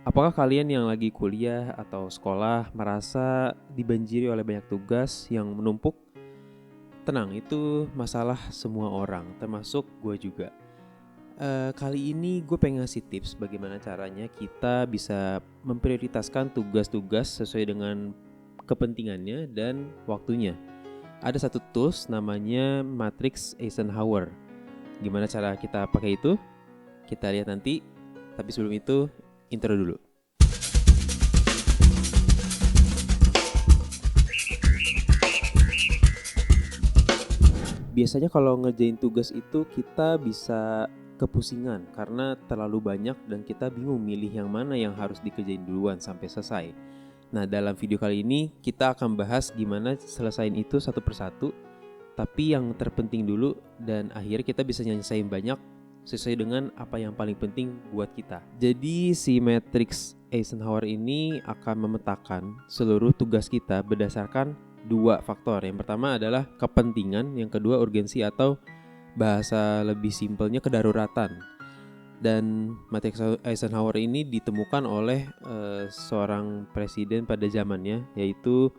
Apakah kalian yang lagi kuliah atau sekolah merasa dibanjiri oleh banyak tugas yang menumpuk? Tenang, itu masalah semua orang, termasuk gue juga. Kali ini gue pengen ngasih tips bagaimana caranya kita bisa memprioritaskan tugas-tugas sesuai dengan kepentingannya dan waktunya. Ada satu tools namanya Matrix Eisenhower. Gimana cara kita pakai itu? Kita lihat nanti. Tapi sebelum itu, intro dulu. Biasanya kalau ngerjain tugas itu kita bisa kepusingan karena terlalu banyak dan kita bingung milih yang mana yang harus dikerjain duluan sampai selesai. Nah, dalam video kali ini kita akan bahas gimana selesain itu satu persatu, tapi yang terpenting dulu dan akhirnya kita bisa nyelesain banyak sesuai dengan apa yang paling penting buat kita. Jadi si Matrix Eisenhower ini akan memetakan seluruh tugas kita berdasarkan dua faktor. Yang pertama adalah kepentingan, yang kedua urgensi atau bahasa lebih simpelnya kedaruratan. Dan Matrix Eisenhower ini ditemukan oleh seorang presiden pada zamannya, yaitu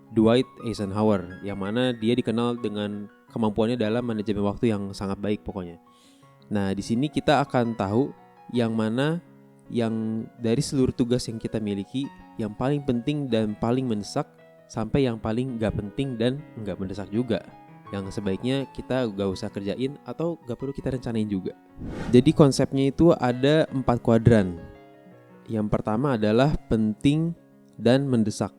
Dwight Eisenhower, yang mana dia dikenal dengan kemampuannya dalam manajemen waktu yang sangat baik pokoknya. Nah, di sini kita akan tahu yang mana yang dari seluruh tugas yang kita miliki yang paling penting dan paling mendesak sampai yang paling gak penting dan gak mendesak juga, yang sebaiknya kita gak usah kerjain atau gak perlu kita rencanain juga. Jadi konsepnya itu ada 4 kuadran. Yang pertama adalah penting dan mendesak.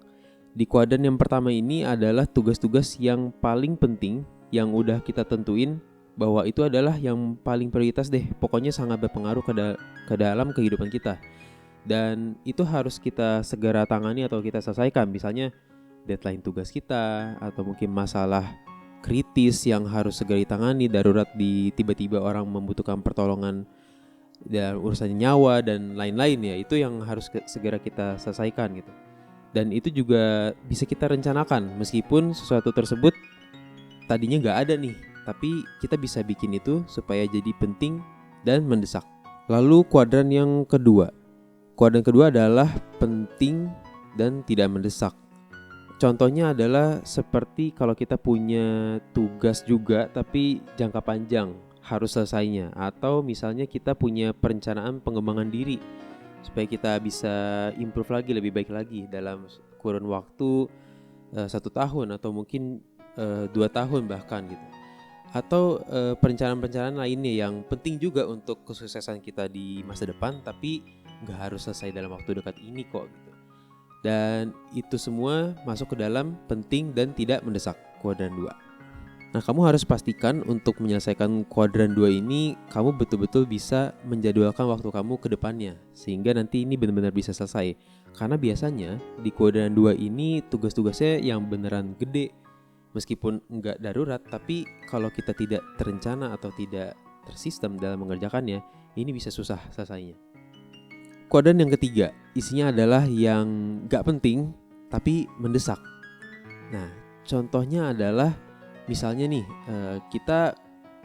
Di kuadran yang pertama ini adalah tugas-tugas yang paling penting yang udah kita tentuin bahwa itu adalah yang paling prioritas deh. Pokoknya sangat berpengaruh ke dalam kehidupan kita. Dan itu harus kita segera tangani atau kita selesaikan. Misalnya deadline tugas kita atau mungkin masalah kritis yang harus segera ditangani, darurat tiba-tiba orang membutuhkan pertolongan dan urusan nyawa dan lain-lain, ya itu yang harus segera kita selesaikan gitu. Dan itu juga bisa kita rencanakan meskipun sesuatu tersebut tadinya gak ada nih, tapi kita bisa bikin itu supaya jadi penting dan mendesak. Lalu kuadran yang kedua. Kuadran kedua adalah penting dan tidak mendesak. Contohnya adalah seperti kalau kita punya tugas juga tapi jangka panjang harus selesainya. Atau misalnya kita punya perencanaan pengembangan diri supaya kita bisa improve lagi, lebih baik lagi dalam kurun waktu 1 tahun atau mungkin 2 tahun bahkan gitu. Atau perencanaan-perencanaan lainnya yang penting juga untuk kesuksesan kita di masa depan, tapi gak harus selesai dalam waktu dekat ini kok gitu. Dan itu semua masuk ke dalam penting dan tidak mendesak, kuadran 2. Nah, kamu harus pastikan untuk menyelesaikan kuadran 2 ini kamu betul-betul bisa menjadwalkan waktu kamu ke depannya sehingga nanti ini benar-benar bisa selesai. Karena biasanya di kuadran 2 ini tugas-tugasnya yang beneran gede. Meskipun enggak darurat, tapi kalau kita tidak terencana atau tidak tersistem dalam mengerjakannya, ini bisa susah selesainya. Kuadran yang ketiga, isinya adalah yang gak penting tapi mendesak. Nah, contohnya adalah misalnya nih, kita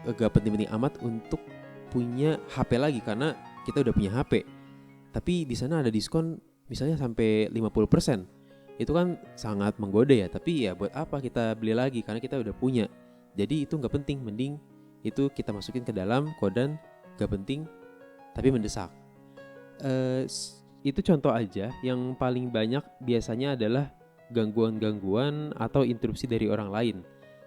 gak penting-penting amat untuk punya HP lagi karena kita udah punya HP. Tapi di sana ada diskon misalnya sampai 50%. Itu kan sangat menggoda ya, tapi ya buat apa kita beli lagi karena kita udah punya. Jadi itu gak penting, mending itu kita masukin ke dalam kuadran gak penting tapi mendesak. Itu contoh aja. Yang paling banyak biasanya adalah gangguan-gangguan atau interupsi dari orang lain.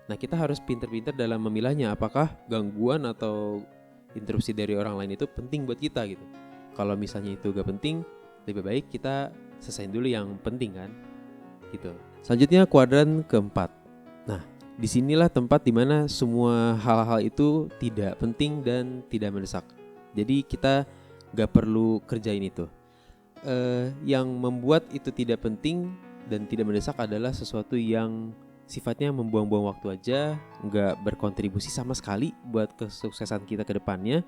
Nah, kita harus pintar-pintar dalam memilahnya, apakah gangguan atau interupsi dari orang lain itu penting buat kita gitu. Kalau misalnya itu gak penting, lebih baik kita selesain dulu yang penting kan gitu. Selanjutnya kuadran keempat. Nah, disinilah tempat dimana semua hal-hal itu tidak penting dan tidak mendesak. Jadi kita gak perlu kerjain itu. Yang membuat itu tidak penting dan tidak mendesak adalah sesuatu yang sifatnya membuang-buang waktu aja, gak berkontribusi sama sekali buat kesuksesan kita ke depannya.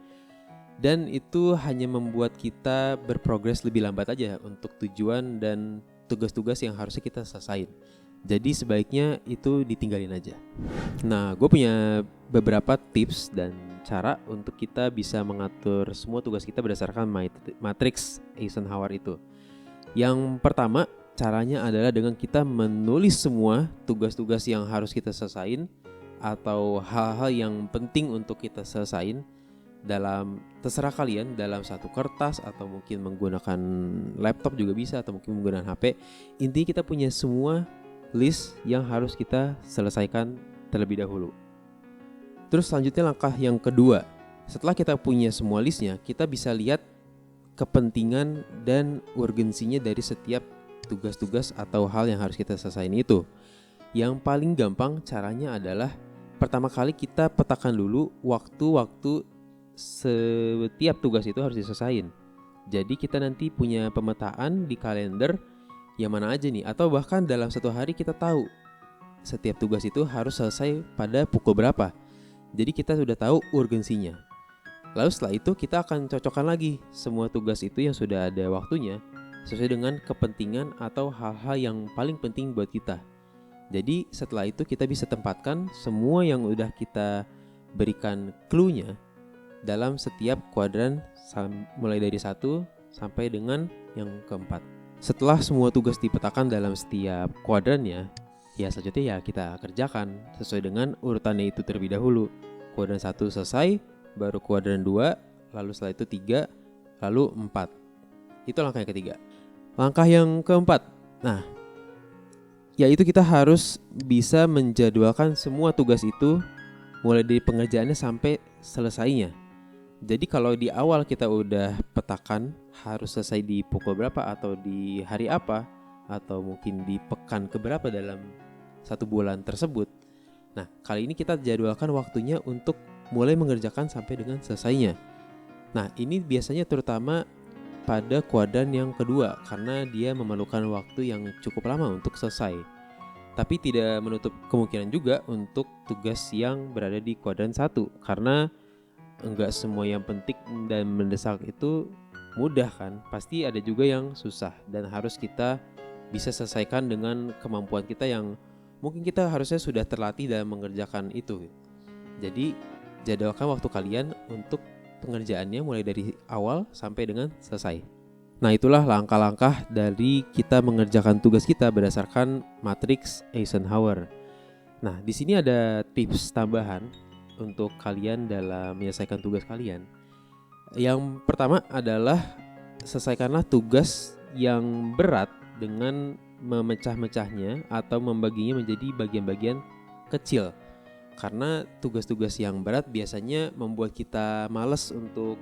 Dan itu hanya membuat kita berprogres lebih lambat aja untuk tujuan dan tugas-tugas yang harusnya kita selesain. Jadi sebaiknya itu ditinggalin aja. Nah, gue punya beberapa tips dan cara untuk kita bisa mengatur semua tugas kita berdasarkan Matrix Eisenhower itu. Yang pertama, caranya adalah dengan kita menulis semua tugas-tugas yang harus kita selesain atau hal-hal yang penting untuk kita selesain dalam, terserah kalian, dalam satu kertas atau mungkin menggunakan laptop juga bisa, atau mungkin menggunakan HP. Intinya kita punya semua list yang harus kita selesaikan terlebih dahulu. Terus selanjutnya langkah yang kedua, setelah kita punya semua listnya, kita bisa lihat kepentingan dan urgensinya dari setiap tugas-tugas atau hal yang harus kita selesaiin itu. Yang paling gampang caranya adalah pertama kali kita petakan dulu waktu-waktu setiap tugas itu harus diselesain. Jadi kita nanti punya pemetaan di kalender yang mana aja nih, atau bahkan dalam satu hari kita tahu setiap tugas itu harus selesai pada pukul berapa. Jadi kita sudah tahu urgensinya. Lalu setelah itu kita akan cocokkan lagi semua tugas itu yang sudah ada waktunya sesuai dengan kepentingan atau hal-hal yang paling penting buat kita. Jadi setelah itu kita bisa tempatkan semua yang udah kita berikan clue-nya dalam setiap kuadran mulai dari 1 sampai dengan yang keempat. Setelah semua tugas dipetakan dalam setiap kuadrannya, ya selanjutnya ya kita kerjakan sesuai dengan urutannya itu terlebih dahulu. Kuadran 1 selesai, baru kuadran 2, lalu setelah itu 3, lalu 4. Itu langkah yang ketiga. Langkah yang keempat, nah, yaitu kita harus bisa menjadwalkan semua tugas itu mulai dari pengerjaannya sampai selesainya. Jadi kalau di awal kita udah petakan harus selesai di pukul berapa, atau di hari apa, atau mungkin di pekan keberapa dalam satu bulan tersebut, nah kali ini kita jadwalkan waktunya untuk mulai mengerjakan sampai dengan selesainya. Nah ini biasanya terutama pada kuadran yang kedua, karena dia memerlukan waktu yang cukup lama untuk selesai. Tapi tidak menutup kemungkinan juga untuk tugas yang berada di kuadran 1, karena enggak semua yang penting dan mendesak itu mudah kan. Pasti ada juga yang susah dan harus kita bisa selesaikan dengan kemampuan kita yang mungkin kita harusnya sudah terlatih dalam mengerjakan itu. Jadi jadwalkan waktu kalian untuk pengerjaannya mulai dari awal sampai dengan selesai. Nah itulah langkah-langkah dari kita mengerjakan tugas kita berdasarkan matriks Eisenhower. Nah di sini ada tips tambahan untuk kalian dalam menyelesaikan tugas kalian. Yang pertama adalah selesaikanlah tugas yang berat dengan memecah-mecahnya atau membaginya menjadi bagian-bagian kecil. Karena tugas-tugas yang berat biasanya membuat kita malas untuk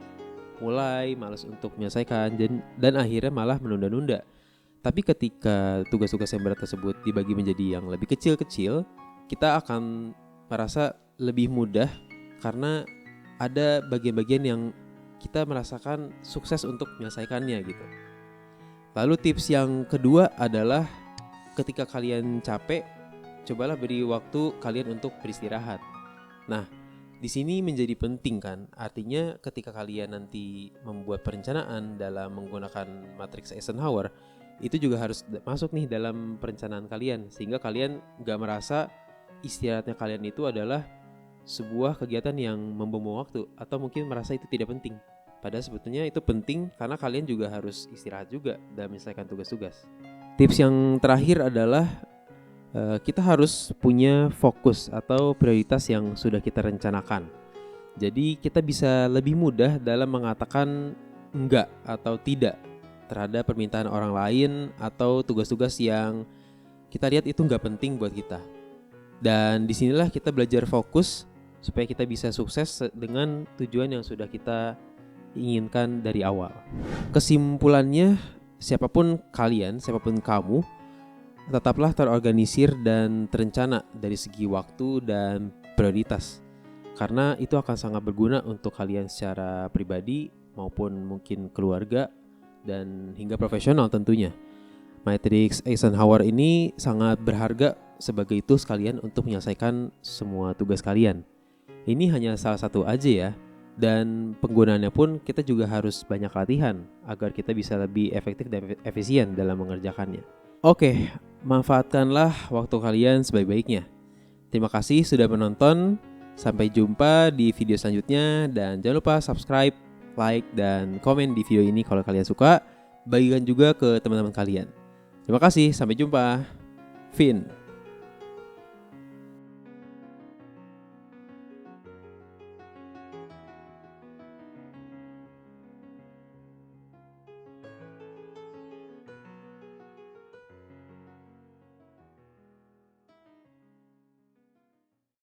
mulai, malas untuk menyelesaikan, dan akhirnya malah menunda-nunda. Tapi ketika tugas-tugas yang berat tersebut dibagi menjadi yang lebih kecil-kecil, kita akan merasa lebih mudah karena ada bagian-bagian yang kita merasakan sukses untuk menyelesaikannya gitu. Lalu tips yang kedua adalah ketika kalian capek, cobalah beri waktu kalian untuk beristirahat. Nah, di sini menjadi penting kan? Artinya ketika kalian nanti membuat perencanaan dalam menggunakan matriks Eisenhower, itu juga harus masuk nih dalam perencanaan kalian, sehingga kalian gak merasa istirahatnya kalian itu adalah sebuah kegiatan yang membuang waktu, atau mungkin merasa itu tidak penting. Padahal sebetulnya itu penting karena kalian juga harus istirahat juga dalam menyelesaikan tugas-tugas. Tips yang terakhir adalah kita harus punya fokus atau prioritas yang sudah kita rencanakan. Jadi kita bisa lebih mudah dalam mengatakan enggak atau tidak terhadap permintaan orang lain atau tugas-tugas yang kita lihat itu enggak penting buat kita. Dan disinilah kita belajar fokus supaya kita bisa sukses dengan tujuan yang sudah kita inginkan dari awal. Kesimpulannya, siapapun kalian, siapapun kamu, tetaplah terorganisir dan terencana dari segi waktu dan prioritas, karena itu akan sangat berguna untuk kalian secara pribadi maupun mungkin keluarga dan hingga profesional tentunya. Matriks Eisenhower ini sangat berharga sebagai tools kalian untuk menyelesaikan semua tugas kalian. Ini hanya salah satu aja ya, dan penggunaannya pun kita juga harus banyak latihan agar kita bisa lebih efektif dan efisien dalam mengerjakannya. Oke, manfaatkanlah waktu kalian sebaik-baiknya. Terima kasih sudah menonton. Sampai jumpa di video selanjutnya. Dan jangan lupa subscribe, like, dan komen di video ini kalau kalian suka. bagikan juga ke teman-teman kalian. Terima kasih, sampai jumpa. Vin.